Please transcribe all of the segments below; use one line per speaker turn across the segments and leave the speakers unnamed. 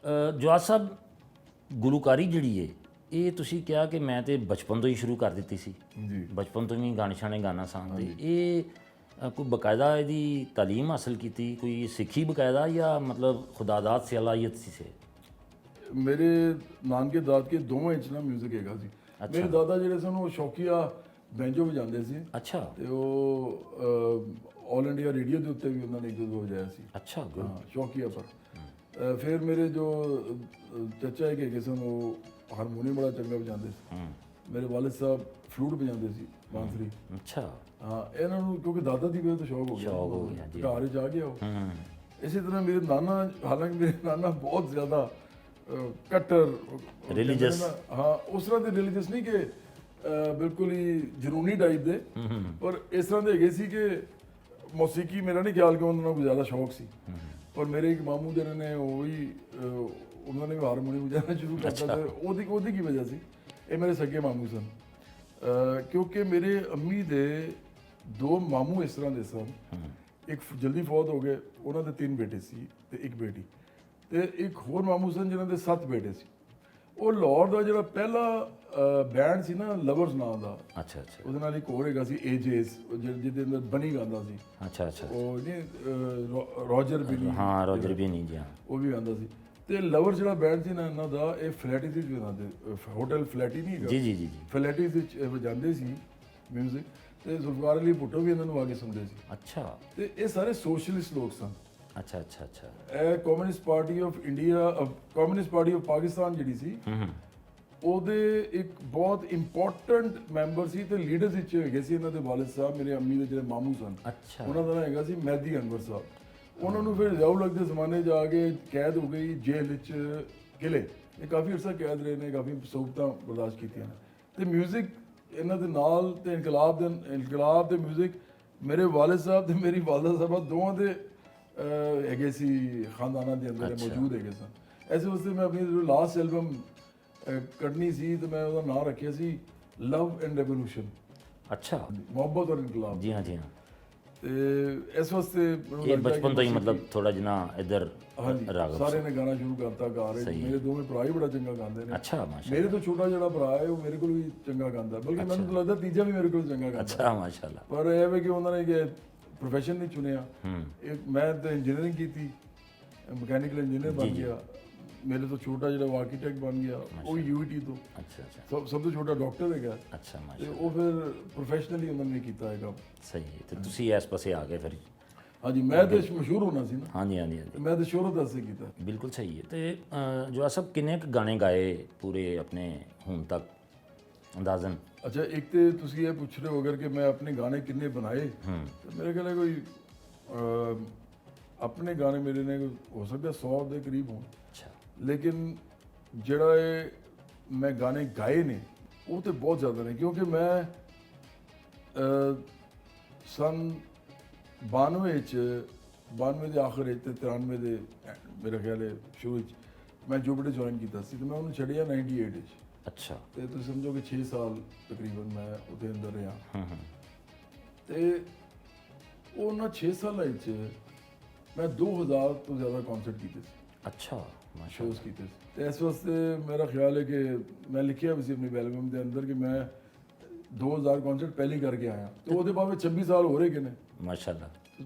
ਜਵਾਦ ਸਾਹਿਬ ਗੁਲੂਕਾਰੀ ਜਿਹੜੀ ਹੈ ਇਹ ਤੁਸੀਂ ਕਿਹਾ ਕਿ ਮੈਂ ਤੇ ਬਚਪਨ ਤੋਂ ਹੀ ਸ਼ੁਰੂ ਕਰ ਦਿੱਤੀ ਸੀ
ਜੀ
ਬਚਪਨ ਤੋਂ ਹੀ ਗਾਣੇ ਛਾਣੇ ਗਾਣਾ ਸਾਂ ਤੇ ਇਹ ਕੋਈ ਬਕਾਇਦਾ ਇਹਦੀ ਤਾਲੀਮ ਹਾਸਲ ਕੀਤੀ ਕੋਈ ਸਿੱਖੀ ਬਕਾਇਦਾ ਜਾਂ ਮਤਲਬ ਖੁਦਾਦਾਦ ਸਲਾਹੀਅਤ ਸੀ
ਮੇਰੇ ਨਾਨਕੇ ਦਾਦਕੇ ਦੋਵਾਂ ਇੰਚ ਨਾ ਮਿਊਜ਼ਿਕ ਹੈਗਾ ਸੀ। ਮੇਰੇ ਦਾਦਾ ਜਿਹੜੇ ਸਨ ਉਹ ਸ਼ੌਕੀਆ ਬੈਂਜੋ ਵਜਾਉਂਦੇ ਸੀ
ਅੱਛਾ
ਤੇ ਉਹ ਆਲ ਇੰਡੀਆ ਰੇਡੀਓ ਦੇ ਉੱਤੇ ਵੀ ਉਹਨਾਂ ਨੇ ਇੱਕ ਦੋ ਵਜਾਇਆ ਸੀ।
ਅੱਛਾ
ਹਾਂ ਸ਼ੌਕੀਆ ਪਰ ਫਿਰ ਮੇਰੇ ਜੋ ਚਾਚਾ ਹੈਗੇ ਸਨ ਉਹ ਹਾਰਮੋਨੀਅਮ ਬੜਾ ਚੰਗਾ ਵਜਾਉਂਦੇ ਸੀ। ਮੇਰੇ ਵਾਲਿਦ ਸਾਹਿਬ ਫਲੂਟ ਵਜਾਉਂਦੇ ਸੀ ਬਾਂਸਰੀ।
ਅੱਛਾ
ਹਾਂ ਇਹਨਾਂ ਨੂੰ ਕਿਉਂਕਿ ਦਾਦਾ ਦੀ ਵਜ੍ਹਾ ਤੋਂ ਸ਼ੌਕ ਹੋ ਗਿਆ ਜੀ ਘਰ ਜਾ ਗਿਆ ਉਹ। ਇਸੇ ਤਰ੍ਹਾਂ ਮੇਰੇ ਨਾਨਾ ਹਾਲਾਂਕਿ ਮੇਰੇ ਨਾਨਾ ਬਹੁਤ ਜ਼ਿਆਦਾ ਕੱਟਰ
ਰਿਲੀਜੀਅਸ
ਹਾਂ ਉਸ ਤਰ੍ਹਾਂ ਦੇ ਰਿਲੀਜੀਅਸ ਨਹੀਂ ਕਿ ਬਿਲਕੁਲ ਹੀ ਜਨੂਨੀ ਟਾਈਪ ਦੇ ਪਰ ਇਸ ਤਰ੍ਹਾਂ ਦੇ ਹੈਗੇ ਸੀ ਕਿ ਮੌਸੀਕੀ ਮੇਰਾ ਨਹੀਂ ਖਿਆਲ ਕਿ ਉਹਨਾਂ ਨੂੰ ਕੋਈ ਜ਼ਿਆਦਾ ਸ਼ੌਕ ਸੀ ਪਰ ਮੇਰੇ ਇੱਕ ਮਾਮੂ ਜਿਹੜੇ ਨੇ ਉਹ ਵੀ ਉਹਨਾਂ ਨੇ ਵੀ ਹਾਰਮੋਨੀਅਮ ਵਜਾਉਣਾ ਸ਼ੁਰੂ ਕਰਤਾ ਤੇ ਉਹਦੀ ਕੀ ਵਜ੍ਹਾ ਸੀ ਇਹ ਮੇਰੇ ਸੱਗੇ ਮਾਮੂ ਸਨ ਕਿਉਂਕਿ ਮੇਰੇ ਅੰਮੀ ਦੇ ਦੋ ਮਾਮੂ ਇਸ ਤਰ੍ਹਾਂ ਦੇ ਸਨ ਇੱਕ ਜਲਦੀ ਫੌਤ ਹੋ ਗਏ ਉਹਨਾਂ ਦੇ 3 ਬੇਟੇ ਸੀ ਤੇ ਇੱਕ ਬੇਟੀ ਤੇ ਇੱਕ ਹੋਰ ਮਾਮੂ ਸਨ ਜਿਨ੍ਹਾਂ ਦੇ 7 ਬੇਟੇ ਸੀ। ਉਹ ਲਾਹੌਰ ਦਾ ਜਿਹੜਾ ਪਹਿਲਾ ਬੈਂਡ ਸੀ ਨਾ ਲਵਰਸ ਨਾਮ ਦਾ
ਅੱਛਾ ਅੱਛਾ
ਉਹਦੇ ਨਾਲ ਇੱਕ ਹੋਰ ਹੈਗਾ ਸੀ ਏਜੇਸ ਜਿਹਦੇ ਅੰਦਰ ਬਨੀ ਗਾਉਂਦਾ ਸੀ
ਅੱਛਾ ਅੱਛਾ
ਉਹ ਨਹੀਂ ਰੋਜਰ ਬਿਨੀ
ਹਾਂ ਰੋਜਰ ਵੀ ਨਹੀਂ ਜੀ
ਉਹ ਵੀ ਗਾਉਂਦਾ ਸੀ ਤੇ ਲਵਰ ਜਿਹੜਾ ਬੈਂਡ ਸੀ ਨਾ ਇਹਨਾਂ ਦਾ ਇਹ ਫਲੈਟਿਸ ਵਿੱਚ ਵਜਾਉਂਦੇ ਹੋਟਲ ਫਲੈਟੀ ਨਹੀਂ ਹੈਗਾ
ਜੀ ਜੀ ਜੀ
ਫਲੈਟਿਸ ਵਿੱਚ ਵਜਾਉਂਦੇ ਸੀ ਮਿਊਜ਼ਿਕ ਤੇ ਜ਼ੁਲਫਕਾਰ ਅਲੀ ਭੁੱਟੋ ਵੀ ਇਹਨਾਂ ਨੂੰ ਆ ਕੇ ਸੁਣਦੇ ਸੀ।
ਅੱਛਾ
ਤੇ ਇਹ ਸਾਰੇ ਸੋਸ਼ਲਿਸਟ ਲੋਕ ਸਨ।
ਅੱਛਾ ਅੱਛਾ ਅੱਛਾ
ਇਹ communist party of India communist party of Pakistan ਜਿਹੜੀ ਸੀ ਉਹਦੇ ਇੱਕ ਬਹੁਤ ਇੰਪੋਰਟੈਂਟ ਮੈਂਬਰ ਸੀ ਤੇ ਲੀਡਰਸ ਵਿੱਚ ਹੈਗੇ ਸੀ ਇਹਨਾਂ ਦੇ ਵਾਲਿਦ ਸਾਹਿਬ ਮੇਰੇ ਅੰਮੀ ਦੇ ਜਿਹੜੇ ਮਾਮੂ ਸਨ
ਅੱਛਾ
ਉਹਨਾਂ ਦਾ ਹੈਗਾ ਸੀ ਮਹਿਦੀ ਅਨਵਰ ਸਾਹਿਬ। ਉਹਨਾਂ ਨੂੰ ਫਿਰ ਜ਼ੌਲਕ ਦੇ ਜ਼ਮਾਨੇ ਜਾ ਕੇ ਕੈਦ ਹੋ ਗਈ ਜੇਲ੍ਹ ਵਿੱਚ ਕਿਲੇ ਇਹ ਕਾਫੀ ਅਰਸਾ ਕੈਦ ਰਹੇ ਨੇ ਕਾਫੀ ਸਹੂਲਤਾਂ ਬਰਦਾਸ਼ਤ ਕੀਤੀਆਂ ਨੇ ਤੇ ਮਿਊਜ਼ਿਕ ਇਹਨਾਂ ਦੇ ਨਾਲ ਤੇ ਇਨਕਲਾਬ ਦੇ ਮਿਊਜ਼ਿਕ ਮੇਰੇ ਵਾਲਿਦ ਸਾਹਿਬ ਤੇ ਮੇਰੀ ਵਾਲਦਾ ਸਾਹਿਬਾ ਦੋਵਾਂ ਦੇ ਹੈਗੇ ਸੀ ਖਾਨਦਾਨਾਂ ਦੇ ਅੰਦਰ ਮੌਜੂਦ ਹੈਗੇ ਸਨ। ਐਸੇ ਵਾਸਤੇ ਮੈਂ ਆਪਣੀ ਜੋ ਲਾਸਟ ਐਲਬਮ ਕੱਢਣੀ ਸੀ ਤੇ ਮੈਂ ਉਹਦਾ ਨਾਮ ਰੱਖਿਆ ਸੀ ਲਵ ਐਂਡ ਰੈਵੋਲੂਸ਼ਨ
ਅੱਛਾ
ਮੁਹੱਬਤ ਔਰ ਇਨਕਲਾਬ।
ਜੀ ਹਾਂ
ਤੇ ਇਸ ਵਾਸਤੇ
ਇਹ ਬਚਪਨ ਤੋਂ ਹੀ ਮਤਲਬ ਥੋੜਾ ਜਿਹਾ ਇੱਧਰ ਰਾਗਮ
ਸਾਰੇ ਨੇ ਗਾਣਾ ਸ਼ੁਰੂ ਕਰਤਾ ਗਾ ਰਹੇ ਮੇਰੇ ਦੋਵੇਂ ਭਰਾ ਹੀ ਬੜਾ ਚੰਗਾ ਗਾਉਂਦੇ ਨੇ।
ਅੱਛਾ ਮਾਸ਼ਾ
ਮੇਰੇ ਤੋਂ ਛੋਟਾ ਜਿਹੜਾ ਭਰਾ ਹੈ ਉਹ ਮੇਰੇ ਕੋਲ ਵੀ ਚੰਗਾ ਗਾਉਂਦਾ ਬਲਕਿ ਮੈਨੂੰ ਤਾਂ ਲੱਗਦਾ ਤੀਜਾ ਵੀ ਮੇਰੇ ਕੋਲ ਚੰਗਾ ਗਾਉਂਦਾ।
ਅੱਛਾ ਮਾਸ਼ਾਅੱਲਾ
ਪਰ ਇਹ ਹੈ ਕਿ ਉਹਨਾਂ ਨੇ ਕਿ ਪ੍ਰੋਫੈਸ਼ਨ ਨਹੀਂ ਚੁਣਿਆ। ਮੈਂ ਤਾਂ ਇੰਜੀਨੀਅਰਿੰਗ ਕੀਤੀ ਮਕੈਨੀਕਲ ਇੰਜੀਨੀਅਰ ਬਣ ਗਿਆ ਮੇਰੇ ਤੋਂ ਛੋਟਾ ਜਿਹੜਾ ਆਰਕੀਟੈਕਟ ਬਣ ਗਿਆ ਉਹ ਯੂਟੀ ਤੋਂ
ਅੱਛਾ ਅੱਛਾ
ਸਭ ਤੋਂ ਛੋਟਾ ਡਾਕਟਰ ਹੈਗਾ
ਅੱਛਾ
ਤੇ
ਮਾਸ਼ਾ
ਉਹ ਫਿਰ ਪ੍ਰੋਫੈਸ਼ਨਲੀ ਉਹਨਾਂ ਨੇ ਕੀਤਾ ਹੈਗਾ।
ਸਹੀ ਹੈ ਤੇ ਤੁਸੀਂ ਇਸ ਪਾਸੇ ਆ ਗਏ ਫਿਰ
ਹਾਂਜੀ ਮੈਂ ਤਾਂ ਮਸ਼ਹੂਰ ਹੋਣਾ ਸੀ ਨਾ
ਹਾਂਜੀ ਹਾਂਜੀ ਹਾਂਜੀ
ਮੈਂ ਤਾਂ ਸ਼ੋਹਰਤ ਵਾਸਤੇ ਕੀਤਾ।
ਬਿਲਕੁਲ ਸਹੀ ਹੈ ਤੇ ਜੋ ਸਭ ਕਿੰਨੇ ਕੁ ਗਾਣੇ ਗਾਏ ਪੂਰੇ ਆਪਣੇ ਹੁਣ ਤੱਕ ਅੰਦਾਜ਼ਨ?
ਅੱਛਾ ਇੱਕ ਤੇ ਤੁਸੀਂ ਇਹ ਪੁੱਛ ਰਹੇ ਹੋ ਅਗਰ ਕਿ ਮੈਂ ਆਪਣੇ ਗਾਣੇ ਕਿੰਨੇ ਬਣਾਏ ਤੇ ਮੇਰੇ ਖਿਆਲ ਕੋਈ ਆਪਣੇ ਗਾਣੇ ਮੇਰੇ ਨੇ ਹੋ ਸਕਦਾ 100 ਦੇ ਕਰੀਬ ਹੋਣ
ਅੱਛਾ
ਲੇਕਿਨ ਜਿਹੜਾ ਇਹ ਮੈਂ ਗਾਣੇ ਗਾਏ ਨੇ ਉਹ ਤੇ ਬਹੁਤ ਜ਼ਿਆਦਾ ਨੇ ਕਿਉਂਕਿ ਮੈਂ ਸਨ 92 ਚ 92 ਦੇ ਆਖਰ ਵਿੱਚ ਤੇ 93 ਦੇ ਮੇਰੇ ਖਿਆਲ ਹੈ ਸ਼ੁਰੂ ਵਿੱਚ ਮੈਂ ਜੁਬੜੇ ਜੁਆਇਨ ਕੀਤਾ ਸੀ ਤੇ ਮੈਂ ਉਹਨੂੰ ਛੱਡਿਆ 98 ਵਿੱਚ।
ਅੱਛਾ
ਤੇ ਤੁਸੀਂ ਸਮਝੋ ਕਿ 6 ਸਾਲ ਤਕਰੀਬਨ ਮੈਂ ਉਹਦੇ ਅੰਦਰ ਰਿਹਾ ਤੇ ਉਹਨਾਂ 6 ਸਾਲਾਂ ਵਿੱਚ ਮੈਂ 2000 ਤੋਂ ਜ਼ਿਆਦਾ ਕਨਸਰਟ ਕੀਤੇ ਸੀ।
ਅੱਛਾ ਮਾਸ਼ਾ
ਸ਼ੋਜ਼ ਕੀਤੇ ਸੀ ਤੇ ਇਸ ਵਾਸਤੇ ਮੇਰਾ ਖਿਆਲ ਹੈ ਕਿ ਮੈਂ ਲਿਖਿਆ ਵੀ ਸੀ ਆਪਣੀ ਐਲਬਮ ਦੇ ਅੰਦਰ ਕਿ ਮੈਂ 2000 ਕਨਸਰਟ ਪਹਿਲੀ ਕਰਕੇ ਆਇਆ ਤੇ ਉਹਦੇ ਬਾਅਦ 26 ਸਾਲ ਹੋ ਰਹੇ ਕਿ ਨੇ
ਮਾਸ਼ਾਅੱਲਾ।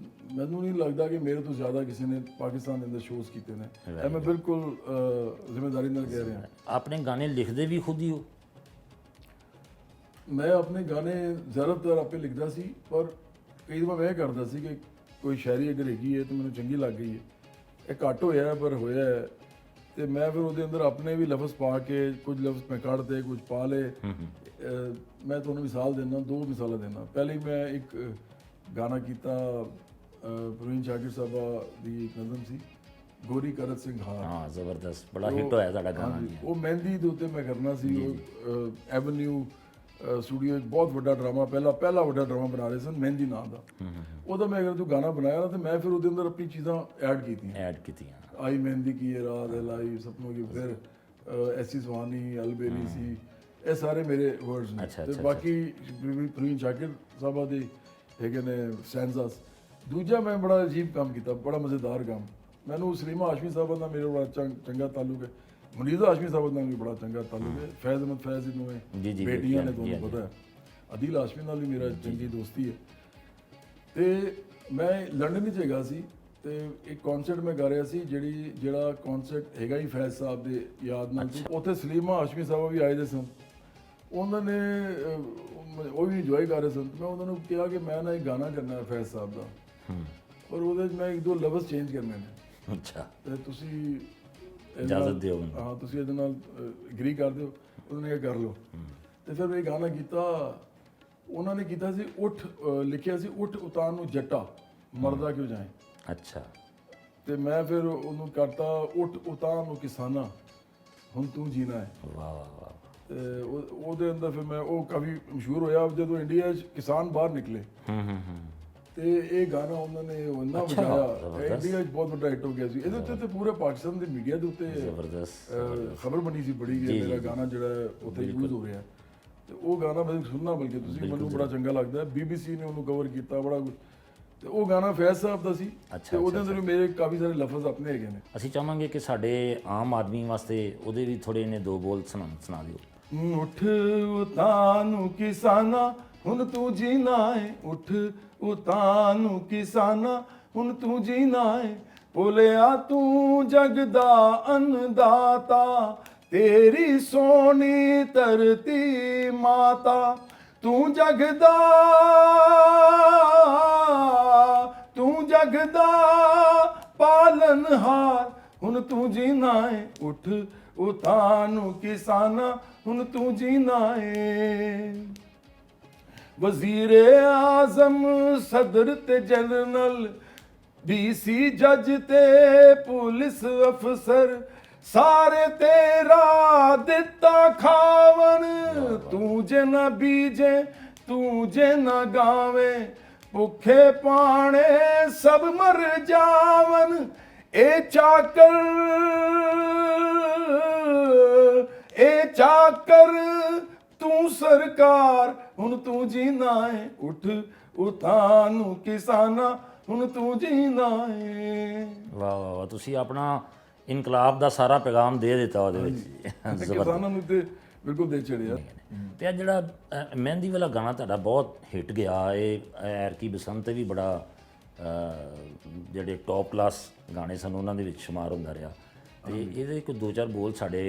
ਮੈਨੂੰ ਨਹੀਂ ਲੱਗਦਾ ਕਿ ਮੇਰੇ ਤੋਂ ਜ਼ਿਆਦਾ ਕਿਸੇ ਨੇ ਪਾਕਿਸਤਾਨ ਦੇ ਅੰਦਰ ਸ਼ੋਜ਼ ਕੀਤੇ ਨੇ। ਇਹ ਮੈਂ ਬਿਲਕੁਲ ਜ਼ਿੰਮੇਵਾਰੀ ਨਾਲ ਕਹਿ ਰਿਹਾ।
ਆਪਣੇ ਗਾਣੇ ਲਿਖਦੇ ਵੀ ਖੁਦ ਹੀ ਹੋ?
ਮੈਂ ਆਪਣੇ ਗਾਣੇ ਜ਼ਿਆਦਾਤਰ ਆਪੇ ਲਿਖਦਾ ਸੀ ਪਰ ਕਈ ਵਾਰ ਮੈਂ ਇਹ ਕਰਦਾ ਸੀ ਕਿ ਕੋਈ ਸ਼ਾਇਰੀ ਅਗਰ ਹੈਗੀ ਹੈ ਤਾਂ ਮੈਨੂੰ ਚੰਗੀ ਲੱਗ ਗਈ ਹੈ ਇਹ ਘੱਟ ਹੋਇਆ ਪਰ ਹੋਇਆ ਤੇ ਮੈਂ ਫਿਰ ਉਹਦੇ ਅੰਦਰ ਆਪਣੇ ਵੀ ਲਫ਼ਜ਼ ਪਾ ਕੇ ਕੁਝ ਲਫ਼ਜ਼ ਮੈਂ ਕੱਢਦੇ ਕੁਝ ਪਾ ਲਏ। ਮੈਂ ਤੁਹਾਨੂੰ ਮਿਸਾਲ ਦਿੰਦਾ 2 ਮਿਸਾਲਾਂ ਦਿੰਦਾ। ਪਹਿਲੇ ਮੈਂ ਇੱਕ ਗਾਣਾ ਕੀਤਾ ਪ੍ਰਵੀਨ ਸ਼ਾਕਿਰ ਸਾਹਿਬਾ ਦੀ ਇੱਕ ਨਜ਼ਮ ਸੀ ਗੋਰੀ ਕਰਤ ਸਿੰਘ
ਹਾਂ ਜ਼ਬਰਦਸਤ ਬੜਾ ਹਿੱਟ ਹੋਇਆ ਤੁਹਾਡਾ ਗਾਣਾ ਜੀ।
ਉਹ ਮਹਿੰਦੀ ਦੇ ਉੱਤੇ ਮੈਂ ਕਰਨਾ ਸੀ ਉਹ ਐਵਨਿਊ ਸਟੂਡੀਓ ਇੱਕ ਬਹੁਤ ਵੱਡਾ ਡਰਾਮਾ ਪਹਿਲਾ ਵੱਡਾ ਡਰਾਮਾ ਬਣਾ ਰਹੇ ਸਨ ਮਹਿੰਦੀ ਨਾਂ ਦਾ। ਉਹਦਾ ਮੈਂ ਅਗਰ ਤੂੰ ਗਾਣਾ ਬਣਾਇਆ ਨਾ ਤੇ ਮੈਂ ਫਿਰ ਉਹਦੇ ਅੰਦਰ ਆਪਣੀ ਚੀਜ਼ਾਂ ਐਡ ਕੀਤੀਆਂ ਆਈ ਮਹਿੰਦੀ ਕੀ ਹੈ ਰਾਤ ਹੈ ਲਾਈ ਸਪਨੋਂ ਕੀ ਫਿਰ ਐਸੀ ਸੁਹਾਨੀ ਅਲਬੇਨੀ ਸੀ ਇਹ ਸਾਰੇ ਮੇਰੇ ਵਰਡਸ ਨੇ ਤੇ ਬਾਕੀ ਪ੍ਰਵੀਨ ਸ਼ਾਕਿਰ ਸਾਹਿਬਾ ਦੇ ਹੈਗੇ ਨੇ ਸਟੈਂਜ਼ਾਸ। ਦੂਜਾ ਮੈਂ ਬੜਾ ਅਜੀਬ ਕੰਮ ਕੀਤਾ ਬੜਾ ਮਜ਼ੇਦਾਰ ਕੰਮ ਮੈਨੂੰ ਸਲੀਮਾ ਹਾਸ਼ਮੀ ਸਾਹਿਬ ਨਾਲ ਮੇਰੇ ਬੜਾ ਚੰਗਾ ਤਾਲੁਕ ਹੈ, ਮੁਨੀਜ਼ਾ ਹਾਸ਼ਮੀ ਸਾਹਿਬ ਨਾਲ ਵੀ ਬੜਾ ਚੰਗਾ ਤਾਲੁਕ ਹੈ, ਫੈਜ਼ ਅਹਿਮਦ ਫੈਜ਼ ਦੀ ਦੋਵੇਂ ਬੇਟੀਆਂ ਨੇ, ਤੁਹਾਨੂੰ ਪਤਾ ਹੈ। ਅਦੀਲ ਹਾਸ਼ਮੀ ਨਾਲ ਵੀ ਮੇਰਾ ਚੰਗੀ ਦੋਸਤੀ ਹੈ। ਤੇ ਮੈਂ ਲੰਡਨ ਵਿੱਚ ਹੈਗਾ ਸੀ ਤੇ ਇੱਕ ਕਨਸਰਟ ਮੈਂ ਗਾ ਰਿਹਾ ਸੀ, ਜਿਹੜਾ ਕਨਸਰਟ ਹੈਗਾ ਹੀ ਫੈਜ਼ ਸਾਹਿਬ ਦੇ ਯਾਦ ਨਾਲ ਸੀ। ਉੱਥੇ ਸਲੀਮਾ ਹਾਸ਼ਮੀ ਸਾਹਿਬ ਵੀ ਆਏ ਦੇ ਸਨ, ਉਹਨਾਂ ਨੇ ਉਹ ਵੀ ਇੰਜੋਏ ਕਰ ਰਹੇ ਸਨ। ਮੈਂ ਉਹਨਾਂ ਨੂੰ ਕਿਹਾ ਕਿ ਮੈਂ ਨਾ ਇੱਕ ਗਾਣਾ ਕਰਨਾ ਹੈ ਫੈਜ਼ ਸਾਹਿਬ ਦਾ, ਪਰ ਉਹਦੇ 'ਚ ਮੈਂ ਇੱਕ ਦੋ ਲਫ਼ਜ਼ ਚੇਂਜ ਕਰਨੇ ਨੇ।
ਅੱਛਾ,
ਤੇ ਤੁਸੀਂ
ਇਜਾਜ਼ਤ ਦਿਓ।
ਹਾਂ, ਤੁਸੀਂ ਇਹਦੇ ਨਾਲ ਐਗਰੀ ਕਰ ਦਿਓ। ਉਹਨਾਂ ਨੇ ਕਿਹਾ ਕਰ ਲਓ। ਤੇ ਫਿਰ ਇਹ ਗਾਣਾ ਕੀਤਾ, ਉਹਨਾਂ ਨੇ ਕੀਤਾ ਸੀ ਉੱਠ, ਲਿਖਿਆ ਸੀ ਉੱਠ ਉਤਾਨ ਨੂੰ ਜੱਟਾ ਮਰਦਾ ਕਿਉਂ ਜਾਏ।
ਅੱਛਾ,
ਤੇ ਮੈਂ ਫਿਰ ਉਹਨੂੰ ਕਰਤਾ ਉੱਠ ਉਤਾਨ ਨੂੰ ਕਿਸਾਨਾ ਹੁਣ ਤੂੰ ਜੀਣਾ ਹੈ।
ਵਾਹ ਵਾਹ ਵਾਹ।
ਤੇ ਉਹਦੇ ਅੰਦਰ ਫਿਰ ਮੈਂ ਉਹ ਕਾਫੀ ਮਸ਼ਹੂਰ ਹੋਇਆ ਜਦੋਂ ਇੰਡੀਆ 'ਚ ਕਿਸਾਨ ਬਾਹਰ ਨਿਕਲੇ। ਤੇ ਇਹ ਗਾਣਾ ਉਹਨਾਂ ਨੇ ਇੰਨਾ ਵਜਾਇਆ, ਇੰਡੀਆ 'ਚ ਬਹੁਤ ਵੱਡਾ ਹਿੱਟ ਹੋ ਗਿਆ ਸੀ। ਇਹਦੇ ਉੱਤੇ ਤੇ ਪੂਰੇ ਪਾਕਿਸਤਾਨ ਦੇ ਮੀਡੀਆ ਦੇ ਉੱਤੇ
ਜ਼ਬਰਦਸਤ
ਖਬਰ ਬਣੀ ਸੀ ਬੜੀ ਕਿ ਮੇਰਾ ਗਾਣਾ ਜਿਹੜਾ ਉੱਥੇ ਯੂਜ਼ ਹੋ ਰਿਹਾ। ਤੇ ਉਹ ਗਾਣਾ ਮੈਂ ਸੁਣਨਾ, ਬਲਕਿ ਤੁਸੀਂ, ਮੈਨੂੰ ਬੜਾ ਚੰਗਾ ਲੱਗਦਾ। BBC ਨੇ ਉਹਨੂੰ ਕਵਰ ਕੀਤਾ ਬੜਾ ਕੁਝ। ਤੇ ਉਹ ਗਾਣਾ ਫੈਜ਼ ਸਾਹਿਬ ਦਾ ਸੀ ਤੇ ਉਹਦੇ ਅੰਦਰ ਮੇਰੇ ਕਾਫੀ ਸਾਰੇ ਲਫ਼ਜ਼ ਆਪਣੇ ਹੈਗੇ ਨੇ।
ਅਸੀਂ ਚਾਹਾਂਗੇ ਕਿ ਸਾਡੇ ਆਮ ਆਦਮੀ ਵਾਸਤੇ ਉਹਦੇ ਵੀ ਥੋੜੇ ਨੇ ਦੋ ਬੋਲ ਸੁਣਾ ਦਿਓ।
ਉੱਠ ਉਤਾਂ ਨੂੰ ਕਿਸਾਨਾ ਹੁਣ ਤੂੰ ਜੀਣਾ ਏ, ਉੱਠ ਉਤਾਂ ਨੂੰ ਕਿਸਾਨਾ ਹੁਣ ਤੂੰ ਜੀਣਾ ਏ, ਭੁੱਲਿਆ ਤੂੰ ਜਗ ਦਾ ਅੰਨਦਾਤਾ, ਤੇਰੀ ਸੋਹਣੀ ਧਰਤੀ ਮਾਤਾ, ਤੂੰ ਜਗ ਦਾ ਪਾਲਨਹਾਰ ਹੁਣ ਤੂੰ ਜੀਣਾ ਏ, ਉੱਠ ਉਤਾਂ ਨੂੰ ਕਿਸਾਨਾ ਹੁਣ ਤੂੰ ਜੀਣਾ ਏ। ਵਜ਼ੀਰੇ ਆਜ਼ਮ ਸਦਰ ਤੇ ਜਨਰਲ, DC ਜੱਜ ਤੇ ਪੁਲਿਸ ਅਫਸਰ, ਸਾਰੇ ਤੇਰਾ ਦਿੱਤਾ ਖਾਵਣ, ਤੂੰ ਜੇ ਨਾ ਬੀਜੇ ਤੂੰ ਜੇ ਨਾ ਗਾਵੇਂ, ਭੁੱਖੇ ਪਾਣੇ ਸਭ ਮਰ ਜਾਵਨ। ਇਹ ਚਾਕਰ ਤੂੰ ਸਰਕਾਰ ਹੁਣ ਤੂੰ ਜੀਣਾ ਏ, ਉੱਠ ਉਤਾਂ ਨੂੰ ਕਿਸਾਨਾ ਹੁਣ ਤੂੰ ਜੀਣਾ ਏ।
ਵਾਹ ਵਾਹ ਵਾਹ, ਤੁਸੀਂ ਆਪਣਾ ਇਨਕਲਾਬ ਦਾ ਸਾਰਾ ਪੈਗਾਮ ਦੇ ਦਿੱਤਾ ਉਹਦੇ ਵਿੱਚ।
ਕਿਸਾਨਾਂ ਨੂੰ ਤੇ ਬਿਲਕੁਲ ਦੇ ਚੜਿਆ।
ਤੇ ਆ ਜਿਹੜਾ ਮਹਿੰਦੀ ਵਾਲਾ ਗਾਣਾ ਤੁਹਾਡਾ ਬਹੁਤ ਹਿੱਟ ਗਿਆ, ਇਹ ਐਰਕੀ ਬਸੰਤ ਤੇ ਵੀ ਬੜਾ ਜਿਹੜੇ ਟੌਪ ਕਲਾਸ ਗਾਣੇ ਸਨ ਉਹਨਾਂ ਦੇ ਵਿੱਚ ਸ਼ੁਮਾਰ ਹੁੰਦਾ ਰਿਹਾ। ਤੇ ਇਹਦੇ ਕੋਈ ਦੋ ਚਾਰ ਬੋਲ ਸਾਡੇ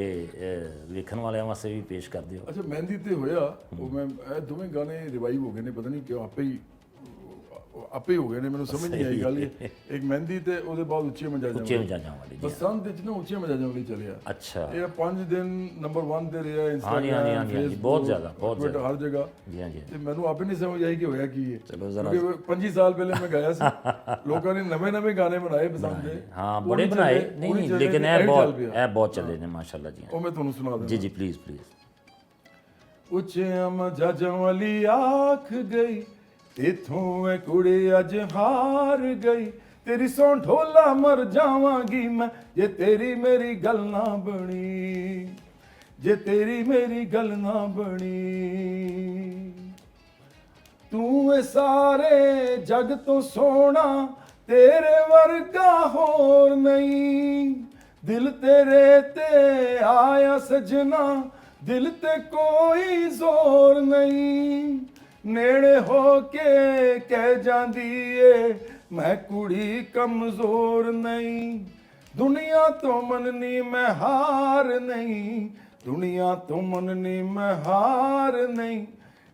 ਵੇਖਣ ਵਾਲਿਆਂ ਵਾਸਤੇ ਵੀ ਪੇਸ਼ ਕਰ ਦਿਓ।
ਅੱਛਾ, ਮਹਿੰਦੀ ਤੇ ਹੋਇਆ ਉਹ, ਮੈਂ ਇਹ ਦੋਵੇਂ ਗਾਣੇ ਰਿਵਾਈਵ ਹੋ ਗਏ ਨੇ, ਪਤਾ ਨਹੀਂ ਕਿਉਂ ਆਪੇ ਹੀ ਹੋ ਗਏ ਨੇ, ਮੈਨੂੰ ਸਮਝ ਨਹੀਂ ਆਈ ਗੱਲ। ਇੱਕ ਮਹਿੰਦੀ ਤੇ ਉਹਦੇ ਬਾਅਦ ਉੱਚੇ ਮਜਾਜਾਂ
ਵਾਲੀ
ਬਸੰਤ ਵਿੱਚ ਨਾ ਉੱਚੇ ਮਜਾਜਾਂ ਵਾਲੀ ਚੱਲਿਆ।
ਅੱਛਾ,
ਇਹ 5 ਦਿਨ ਨੰਬਰ 1 ਤੇ ਰਿਹਾ
ਇੰਸਟਾਗ੍ਰਾਮ, ਫੇਸਬੁੱਕ, ਬਹੁਤ ਜ਼ਿਆਦਾ
ਹਰ ਜਗ੍ਹਾ।
ਜੀ ਹਾਂ ਜੀ।
ਤੇ ਮੈਨੂੰ ਆਪੇ ਨਹੀਂ ਸਮਝ ਆਈ ਕਿ ਹੋਇਆ ਕੀ ਹੈ।
ਚਲੋ ਜ਼ਰਾ
25 ਸਾਲ ਪਹਿਲੇ ਮੈਂ ਗਾਇਆ ਸੀ, ਲੋਕਾਂ ਨੇ ਨਵੇਂ ਗਾਣੇ ਬਣਾਏ ਬਸੰਤ ਦੇ।
ਹਾਂ, ਬੜੇ ਬਣਾਏ, ਨਹੀਂ ਲੇਕਿਨ ਇਹ ਬਹੁਤ ਚੱਲੇ ਨੇ ਮਾਸ਼ਾਅੱਲਾ ਜੀ।
ਉਹ ਮੈਂ ਤੁਹਾਨੂੰ ਸੁਣਾ ਦਿੰਦਾ।
ਜੀ ਪਲੀਜ਼।
ਉੱਚੇ ਮਜਾਜਾਂ ਵਾਲੀ ਆਖ ਗਈ, ਇਥੋਂ ਐ ਕੁੜੀ ਅੱਜ ਹਾਰ ਗਈ, ਤੇਰੀ ਸੌਂ ਢੋਲਾ ਮਰ ਜਾਵਾਂਗੀ ਮੈਂ, ਜੇ ਤੇਰੀ ਮੇਰੀ ਗੱਲ ਨਾ ਬਣੀ, ਜੇ ਤੇਰੀ ਮੇਰੀ ਗੱਲ ਨਾ ਬਣੀ। ਤੂੰ ਇਹ ਸਾਰੇ ਜਗ ਤੋਂ ਸੋਹਣਾ, ਤੇਰੇ ਵਰਗਾ ਹੋਰ ਨਹੀਂ, ਦਿਲ ਤੇਰੇ ਤੇ ਆਇਆ ਸਜਣਾ, ਦਿਲ ਤੇ ਕੋਈ ਜ਼ੋਰ ਨਹੀਂ। ਨੇੜੇ ਹੋ ਕੇ ਕਹਿ ਜਾਂਦੀ ਏ ਮੈਂ ਕੁੜੀ ਕਮਜ਼ੋਰ ਨਹੀਂ, ਦੁਨੀਆ ਤੋਂ ਮੰਨਨੀ ਮੈਂ ਹਾਰ ਨਹੀਂ, ਦੁਨੀਆ ਤੋਂ ਮੰਨਨੀ ਮੈਂ ਹਾਰ ਨਹੀਂ।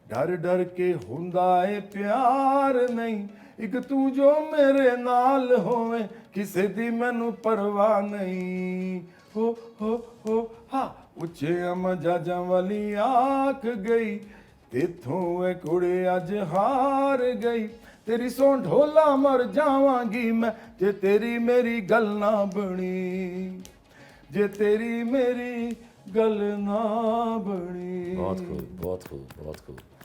ਡਰ ਡਰ ਕੇ ਹੁੰਦਾ ਏ ਪਿਆਰ ਨਹੀਂ, ਇੱਕ ਤੂੰ ਜੋ ਮੇਰੇ ਨਾਲ ਹੋਵੇ, ਕਿਸੇ ਦੀ ਮੈਨੂੰ ਪਰਵਾਹ ਨਹੀਂ। ਹੋ ਹਾ, ਉੱਚੇ ਮਜਾਜਾਂ ਵਾਲੀ ਆਖ ਗਈ, ਇਥੋਂ ਇਹ ਕੁੜੀ ਅੱਜ ਹਾਰ ਗਈ, ਤੇਰੀ ਸੌਂ ਢੋਲਾ ਮਰ ਜਾਵਾਂਗੀ ਮੈਂ, ਜੇ ਤੇਰੀ ਮੇਰੀ ਗੱਲ ਨਾ ਬਣੀ, ਜੇ ਤੇਰੀ ਮੇਰੀ ਗੱਲ ਨਾ ਬਣੀ।
ਬਹੁਤ ਖੂਬ।